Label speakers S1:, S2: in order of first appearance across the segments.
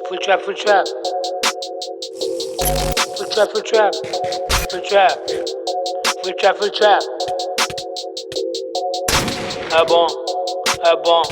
S1: Full trap, full trap. Full trap, full trap. Full trap. Full trap, full trap. Ah bon, ah bon,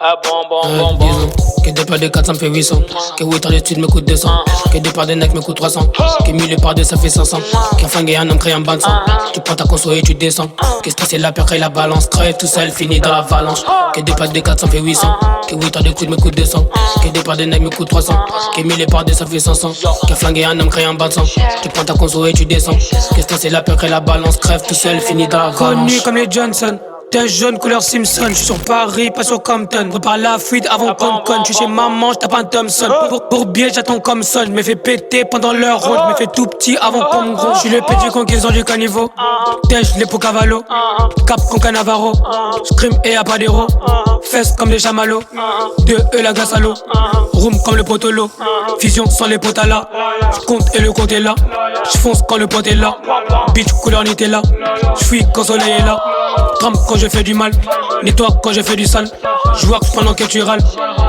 S1: ah bon, bon, bon.
S2: Que des pas de 4 ça me fait 800. Que 8 ans d'études me coûte 200. Que des parts de neck me coûte 300. Que 1000 par 2 ça fait 500. Qu'un flingue un homme crée un bain de sang. Tu prends ta conso et tu descends. Que stresser la peur crée la balance. Crève tout seul finit dans l'avalanche. Que des pas de 4 ça me fait 800. Que 8 ans d'études me coûte 200. Que des parts de neck me coûte 300. Que 1000 par 2 ça fait 500. Qu'un flingue un homme crée un bain de sang. Tu prends ta conso et tu descends. Que stresser la peur crée la balance. Crève tout seul finit dans l'avalanche.
S3: Connu comme les Johnson. T'es jaune couleur Simpson, j'suis sur Paris, pas sur Compton. Prépare la fuite avant qu'on conne, j'suis chez maman, j'tape un Thompson. Pour billet j'attends comme son, j'me fais péter pendant leur rôle, j'me fais tout petit avant qu'on me gros. J'suis le petit conquérant du caniveau, Tej les Cavallo, Cap con Canavaro, j'crime et y'a pas d'héros, fesses comme des chamallows, de eux la glace à l'eau, room comme le potolo, fusion sans les potes là, j'compte et le compte est là, j'fonce quand le pote est là, bitch couleur Nutella, j'fuis quand soleil est là. Trempe quand je fais du mal, nettoie quand je fais du sale. Joueur pendant que tu râles,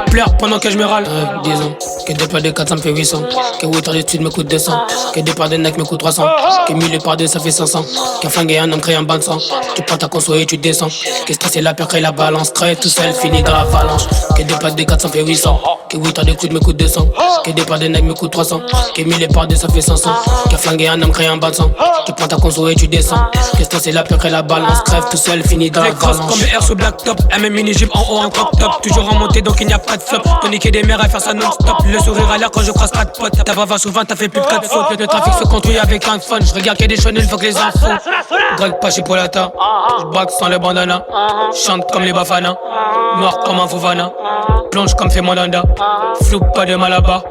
S3: pleure pendant que je me râle.
S2: Disons que des parts de 4 ça me fait 800. Que 8 ans d'études me coûte 200. Que des parts de neck me coûte 300. Que 1000 par 2 ça fait 500. Qu'un flingue un homme crée un bain de sang. Tu prends ta conso et tu descends. Que stresser la peur crée la balance. Crève tout seul finit dans l'avalanche. Que des parts de 4 ça me fait 800. Que 8 ans d'études me coûte 200. Que des parts de neck me coûte 300. Que 1000 par 2 ça fait 500. Qu'un flingue un homme crée un bain de sang. Tu prends ta conso et tu descends. Que stresser la peur crée la balance. Crève tout seul finit dans l'avalanche.
S3: Comme les airs sous black top, un même mini jeep en haut en crop top. Toujours en montée donc il n'y a pas de flop. T'as niqué des mères à faire ça non-stop. Le sourire à l'air quand je croise 4 potes. T'as pas 20 sur 20, t'as fait plus de 4 fautes. Le trafic se construit avec un fun. Je regarde qu'il y a des chenilles, faut que les infos. Greg pas chez Polata. J'braque sans le bandana. Chante comme les Bafana. Noir comme un Fofana. Plonge comme fait Mandanda. Flou pas de Malabar.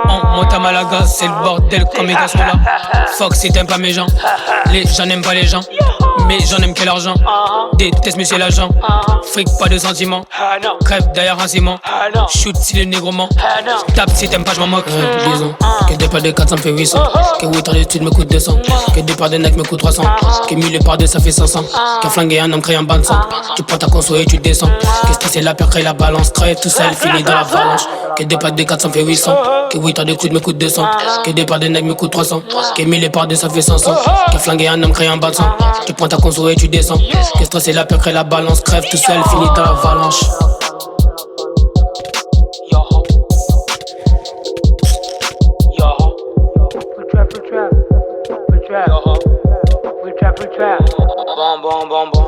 S3: On monte à Malaga, c'est le bordel comme les gars sont là. Fuck si t'aimes pas mes gens. Les gens n'aiment pas les gens. Mais j'en aime quel argent. Déteste monsieur l'agent. Fric pas de sentiments. Crève derrière un ciment. Shoot si le négro ment. Tape si t'aimes pas j'm'en moque.
S2: Disons que des parts de 4 ça me fait 800. Que 8 ans d'études me coûte 200. Que des parts de neck me coûte 300. Que 1000 par 2 ça fait 500. Qu'un flingue un homme crée un bain de sang. Tu prends ta conso et tu descends. Que stresser la peur crée la balance. Crève tout seul finit dans l'avalanche. Que des parts de 4 ça me fait 800. Que 8 ans d'études me coûte 200. Que des parts de neck me coûte 300. Que 1000 par 2 ça fait 500. Qu'un flingue un homme crée un bain de sang. Tu prends ta conso et tu descends. Que stresser la peur crée la balance. Crève tout seul finit dans l'avalanche.
S1: Full trap, full trap. Full trap, full trap. Bon, bon, bon, bon.